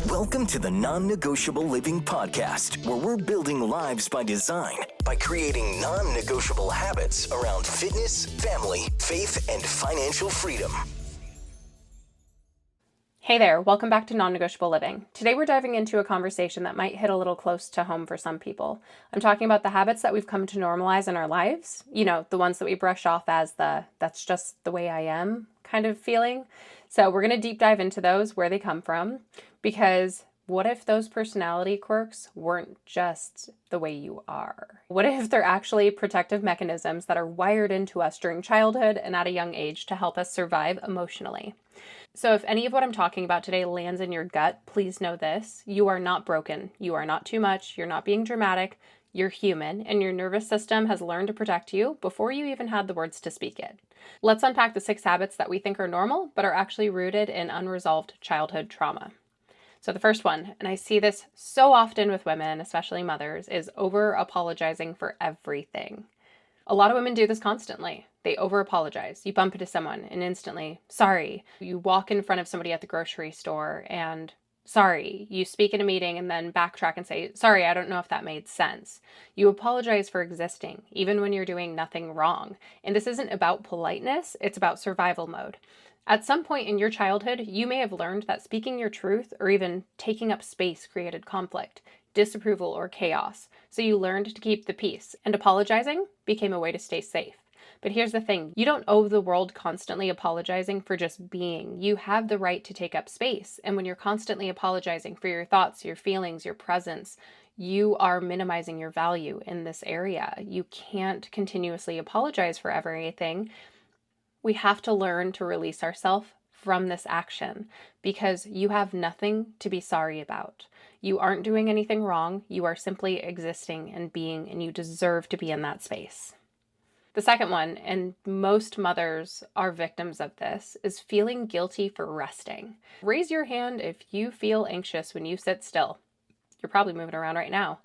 Welcome to the Non-Negotiable Living podcast, where we're building lives by design by creating non-negotiable habits around fitness, family, faith, and financial freedom. Hey there, welcome back to Non-Negotiable Living. Today we're diving into a conversation that might hit a little close to home for some people. I'm talking about the habits that we've come to normalize in our lives. You know, the ones that we brush off as that's just the way I am kind of feeling. So we're going to deep dive into those, where they come from, because what if those personality quirks weren't just the way you are? What if they're actually protective mechanisms that are wired into us during childhood and at a young age to help us survive emotionally? So if any of what I'm talking about today lands in your gut, please know this: you are not broken. You are not too much. You're not being dramatic. You're human, and your nervous system has learned to protect you before you even had the words to speak it. Let's unpack the 6 habits that we think are normal, but are actually rooted in unresolved childhood trauma. So the first one, and I see this so often with women, especially mothers, is over-apologizing for everything. A lot of women do this constantly. They over-apologize. You bump into someone and instantly, sorry. You walk in front of somebody at the grocery store and sorry. You speak in a meeting and then backtrack and say, sorry, I don't know if that made sense. You apologize for existing, even when you're doing nothing wrong. And this isn't about politeness, it's about survival mode. At some point in your childhood, you may have learned that speaking your truth or even taking up space created conflict, disapproval, or chaos. So you learned to keep the peace, and apologizing became a way to stay safe. But here's the thing, you don't owe the world constantly apologizing for just being. You have the right to take up space. And when you're constantly apologizing for your thoughts, your feelings, your presence, you are minimizing your value in this area. You can't continuously apologize for everything. We have to learn to release ourselves from this action, because you have nothing to be sorry about. You aren't doing anything wrong. You are simply existing and being, and you deserve to be in that space. The second one, and most mothers are victims of this, is feeling guilty for resting. Raise your hand if you feel anxious when you sit still. You're probably moving around right now.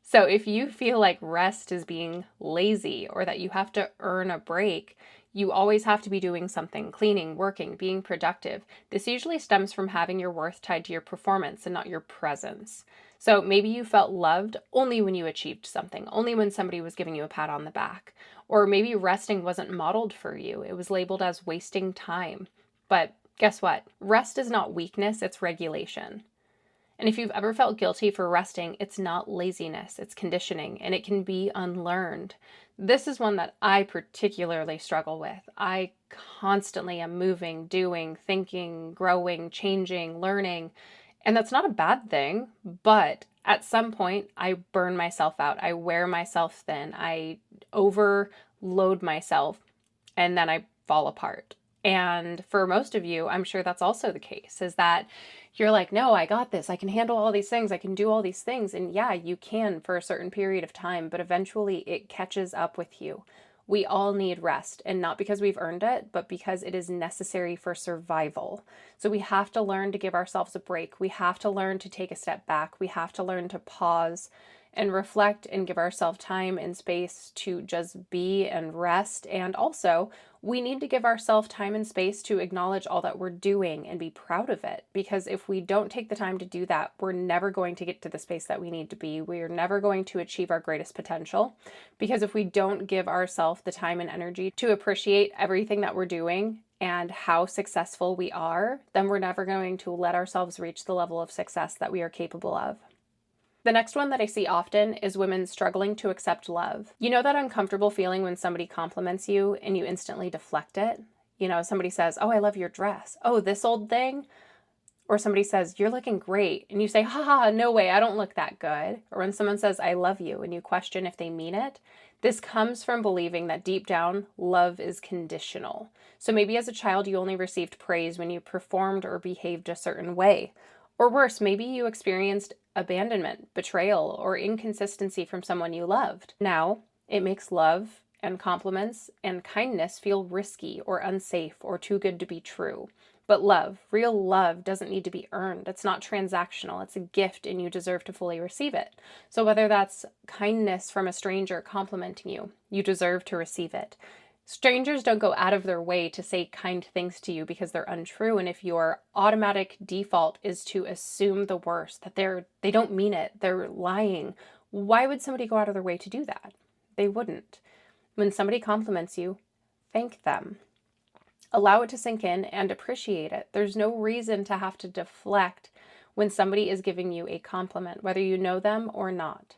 So if you feel like rest is being lazy or that you have to earn a break, you always have to be doing something, cleaning, working, being productive. This usually stems from having your worth tied to your performance and not your presence. So maybe you felt loved only when you achieved something, only when somebody was giving you a pat on the back. Or maybe resting wasn't modeled for you. It was labeled as wasting time. But guess what? Rest is not weakness, it's regulation. And if you've ever felt guilty for resting, it's not laziness, it's conditioning, and it can be unlearned. This is one that I particularly struggle with. I constantly am moving, doing, thinking, growing, changing, learning, and that's not a bad thing, but at some point I burn myself out. I wear myself thin. I overload myself, and then I fall apart. And for most of you, I'm sure that's also the case, is that you're like, no, I got this. I can handle all these things. I can do all these things. And yeah, you can for a certain period of time, but eventually it catches up with you. We all need rest, and not because we've earned it, but because it is necessary for survival. So we have to learn to give ourselves a break. We have to learn to take a step back. We have to learn to pause and reflect and give ourselves time and space to just be and rest. And also, we need to give ourselves time and space to acknowledge all that we're doing and be proud of it. Because if we don't take the time to do that, we're never going to get to the space that we need to be. We are never going to achieve our greatest potential. Because if we don't give ourselves the time and energy to appreciate everything that we're doing and how successful we are, then we're never going to let ourselves reach the level of success that we are capable of. The next one that I see often is women struggling to accept love. You know that uncomfortable feeling when somebody compliments you and you instantly deflect it? You know, somebody says, oh, I love your dress. Oh, this old thing? Or somebody says, you're looking great. And you say, haha, no way, I don't look that good. Or when someone says, I love you, and you question if they mean it. This comes from believing that deep down, love is conditional. So maybe as a child, you only received praise when you performed or behaved a certain way. Or worse, maybe you experienced abandonment, betrayal, or inconsistency from someone you loved. Now, it makes love and compliments and kindness feel risky or unsafe or too good to be true. But love, real love, doesn't need to be earned. It's not transactional. It's a gift, and you deserve to fully receive it. So whether that's kindness from a stranger complimenting you, you deserve to receive it. Strangers don't go out of their way to say kind things to you because they're untrue. And if your automatic default is to assume the worst, that they don't mean it, they're lying, why would somebody go out of their way to do that? They wouldn't. When somebody compliments you, thank them. Allow it to sink in and appreciate it. There's no reason to have to deflect when somebody is giving you a compliment, whether you know them or not.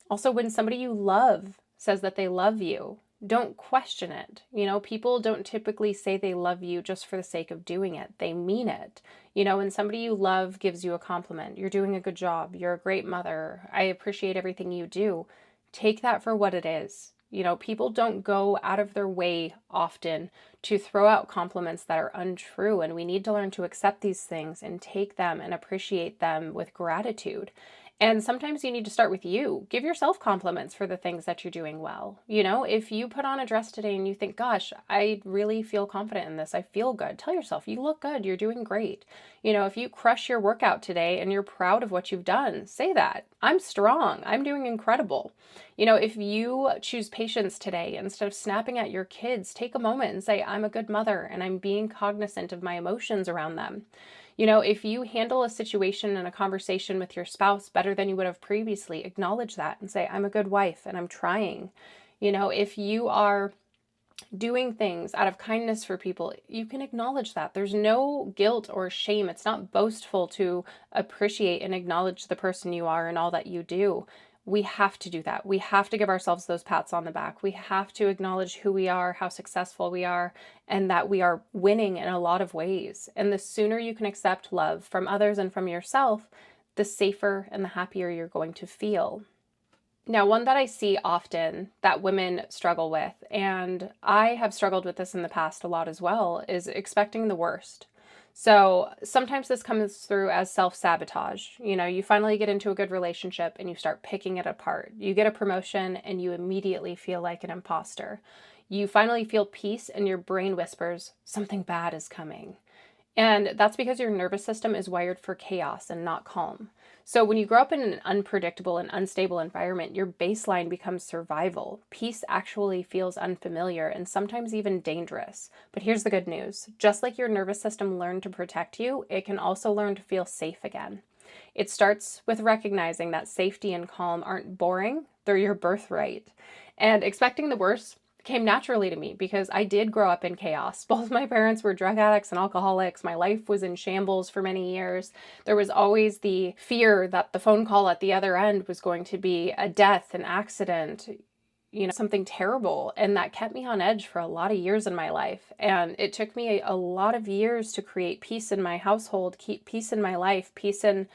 Also, when somebody you love says that they love you, don't question it. People don't typically say they love you just for the sake of doing it. They mean it. When somebody you love gives you a compliment, you're doing a good job, you're a great mother, I appreciate everything you do, take that for what it is. People don't go out of their way often to throw out compliments that are untrue, and we need to learn to accept these things and take them and appreciate them with gratitude. And sometimes you need to start with you. Give yourself compliments for the things that you're doing well. If you put on a dress today and you think, gosh, I really feel confident in this, I feel good, tell yourself, you look good, you're doing great. If you crush your workout today and you're proud of what you've done, say that. I'm strong, I'm doing incredible. If you choose patience today, instead of snapping at your kids, take a moment and say, I'm a good mother and I'm being cognizant of my emotions around them. If you handle a situation and a conversation with your spouse better than you would have previously, acknowledge that and say, I'm a good wife and I'm trying. If you are doing things out of kindness for people, you can acknowledge that. There's no guilt or shame. It's not boastful to appreciate and acknowledge the person you are and all that you do. We have to do that. We have to give ourselves those pats on the back. We have to acknowledge who we are, how successful we are, and that we are winning in a lot of ways. And the sooner you can accept love from others and from yourself, the safer and the happier you're going to feel. Now, one that I see often that women struggle with, and I have struggled with this in the past a lot as well, is expecting the worst. So sometimes this comes through as self-sabotage. You finally get into a good relationship and you start picking it apart. You get a promotion and you immediately feel like an imposter. You finally feel peace and your brain whispers, something bad is coming. And that's because your nervous system is wired for chaos and not calm. So when you grow up in an unpredictable and unstable environment, your baseline becomes survival. Peace actually feels unfamiliar and sometimes even dangerous. But here's the good news. Just like your nervous system learned to protect you, it can also learn to feel safe again. It starts with recognizing that safety and calm aren't boring, they're your birthright. And expecting the worst came naturally to me because I did grow up in chaos. Both my parents were drug addicts and alcoholics. My life was in shambles for many years. There was always the fear that the phone call at the other end was going to be a death, an accident, something terrible. And that kept me on edge for a lot of years in my life. And it took me a lot of years to create peace in my household, keep peace in my life, peace in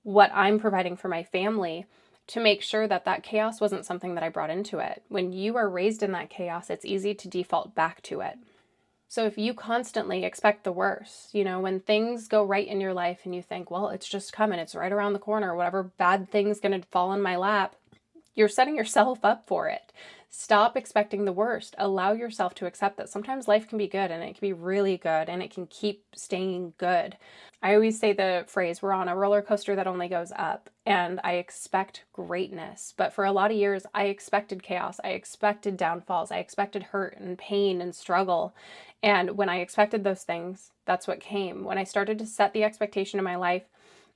what I'm providing for my family, to make sure that that chaos wasn't something that I brought into it. When you are raised in that chaos, it's easy to default back to it. So if you constantly expect the worst, when things go right in your life and you think, well, it's just coming, it's right around the corner, whatever bad thing's going to fall in my lap, you're setting yourself up for it. Stop expecting the worst. Allow yourself to accept that sometimes life can be good and it can be really good and it can keep staying good. I always say the phrase, we're on a roller coaster that only goes up, and I expect greatness. But for a lot of years, I expected chaos. I expected downfalls. I expected hurt and pain and struggle. And when I expected those things, that's what came. When I started to set the expectation in my life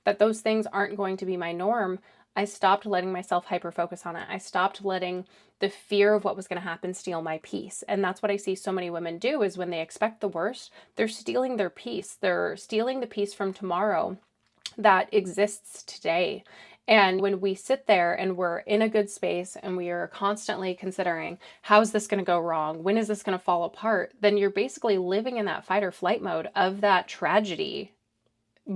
that those things aren't going to be my norm, I stopped letting myself hyper-focus on it. I stopped letting the fear of what was going to happen steal my peace. And that's what I see so many women do, is when they expect the worst, they're stealing their peace. They're stealing the peace from tomorrow that exists today. And when we sit there and we're in a good space and we are constantly considering, how's this going to go wrong? When is this going to fall apart? Then you're basically living in that fight or flight mode of that tragedy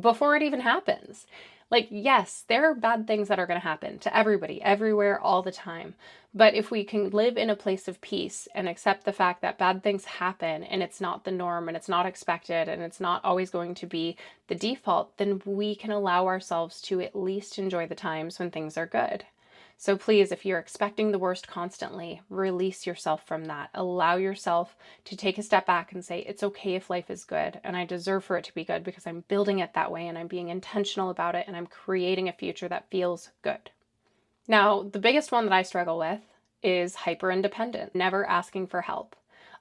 before it even happens. Like, yes, there are bad things that are going to happen to everybody, everywhere, all the time. But if we can live in a place of peace and accept the fact that bad things happen and it's not the norm and it's not expected and it's not always going to be the default, then we can allow ourselves to at least enjoy the times when things are good. So please, if you're expecting the worst constantly, release yourself from that. Allow yourself to take a step back and say, it's okay if life is good, and I deserve for it to be good because I'm building it that way and I'm being intentional about it and I'm creating a future that feels good. Now, the biggest one that I struggle with is hyper-independent, never asking for help.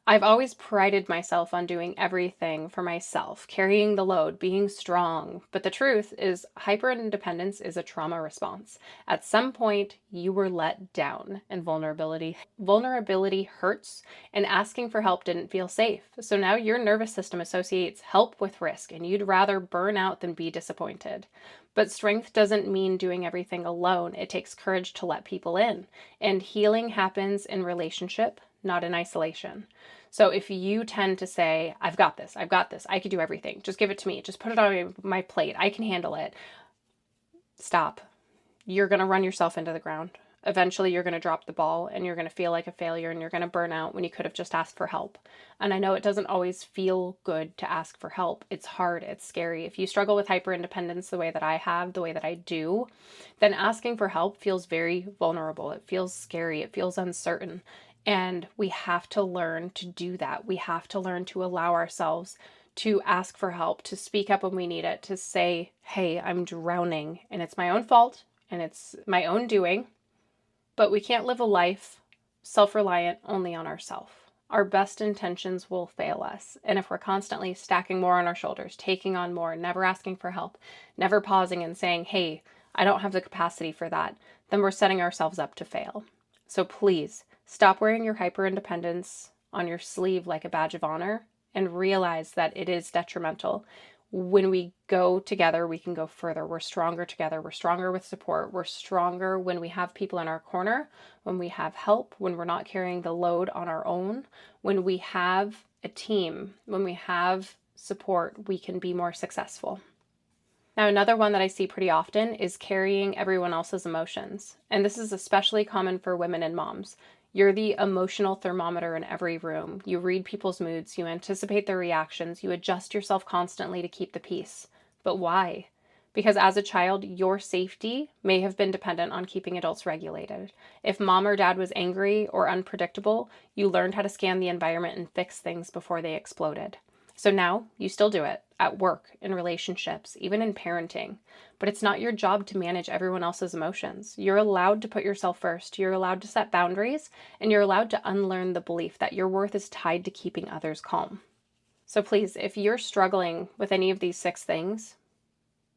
I've always prided myself on doing everything for myself, carrying the load, being strong. But the truth is, hyper-independence is a trauma response. At some point, you were let down, and vulnerability hurts, and asking for help didn't feel safe. So now your nervous system associates help with risk, and you'd rather burn out than be disappointed. But strength doesn't mean doing everything alone. It takes courage to let people in. And healing happens in relationship, not in isolation. So if you tend to say, I've got this, I could do everything, just give it to me, just put it on my plate, I can handle it. Stop. You're going to run yourself into the ground. Eventually you're going to drop the ball and you're going to feel like a failure and you're going to burn out when you could have just asked for help. And I know it doesn't always feel good to ask for help. It's hard. It's scary. If you struggle with hyperindependence the way that I have, the way that I do, then asking for help feels very vulnerable. It feels scary. It feels uncertain. And we have to learn to do that. We have to learn to allow ourselves to ask for help, to speak up when we need it, to say, hey, I'm drowning and it's my own fault and it's my own doing. But we can't live a life self-reliant only on ourselves. Our best intentions will fail us. And if we're constantly stacking more on our shoulders, taking on more, never asking for help, never pausing and saying, hey, I don't have the capacity for that, then we're setting ourselves up to fail. So please stop wearing your hyperindependence on your sleeve like a badge of honor and realize that it is detrimental. When we go together, we can go further. We're stronger together. We're stronger with support. We're stronger when we have people in our corner, when we have help, when we're not carrying the load on our own, when we have a team, when we have support, we can be more successful. Now, another one that I see pretty often is carrying everyone else's emotions. And this is especially common for women and moms. You're the emotional thermometer in every room. You read people's moods, you anticipate their reactions, you adjust yourself constantly to keep the peace. But why? Because as a child, your safety may have been dependent on keeping adults regulated. If mom or dad was angry or unpredictable, you learned how to scan the environment and fix things before they exploded. So now you still do it at work, in relationships, even in parenting. But it's not your job to manage everyone else's emotions. You're allowed to put yourself first. You're allowed to set boundaries, and you're allowed to unlearn the belief that your worth is tied to keeping others calm. So please, if you're struggling with any of these 6 things,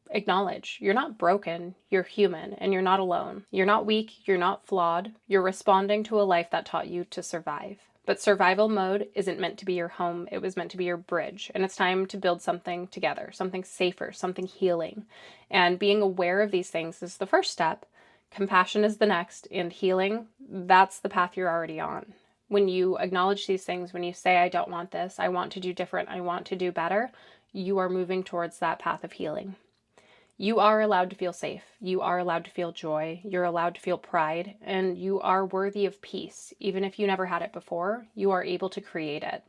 acknowledge you're not broken, you're human, and you're not alone. You're not weak, you're not flawed. You're responding to a life that taught you to survive. But survival mode isn't meant to be your home. It was meant to be your bridge. And it's time to build something together, something safer, something healing. And being aware of these things is the first step. Compassion is the next. And healing, that's the path you're already on. When you acknowledge these things, when you say, I don't want this, I want to do different, I want to do better, you are moving towards that path of healing. You are allowed to feel safe. You are allowed to feel joy. You're allowed to feel pride, and you are worthy of peace. Even if you never had it before, you are able to create it.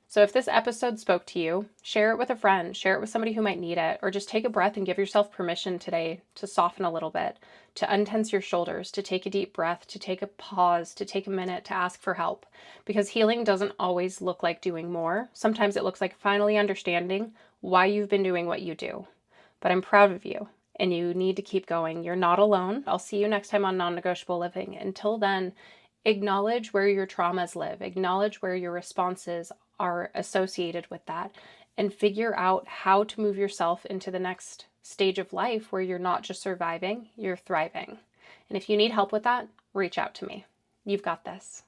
So if this episode spoke to you, share it with a friend, share it with somebody who might need it, or just take a breath and give yourself permission today to soften a little bit, to untense your shoulders, to take a deep breath, to take a pause, to take a minute to ask for help. Because healing doesn't always look like doing more. Sometimes it looks like finally understanding why you've been doing what you do. But I'm proud of you, and you need to keep going. You're not alone. I'll see you next time on Non-Negotiable Living. Until then, acknowledge where your traumas live. Acknowledge where your responses are associated with that, and figure out how to move yourself into the next stage of life where you're not just surviving, you're thriving. And if you need help with that, reach out to me. You've got this.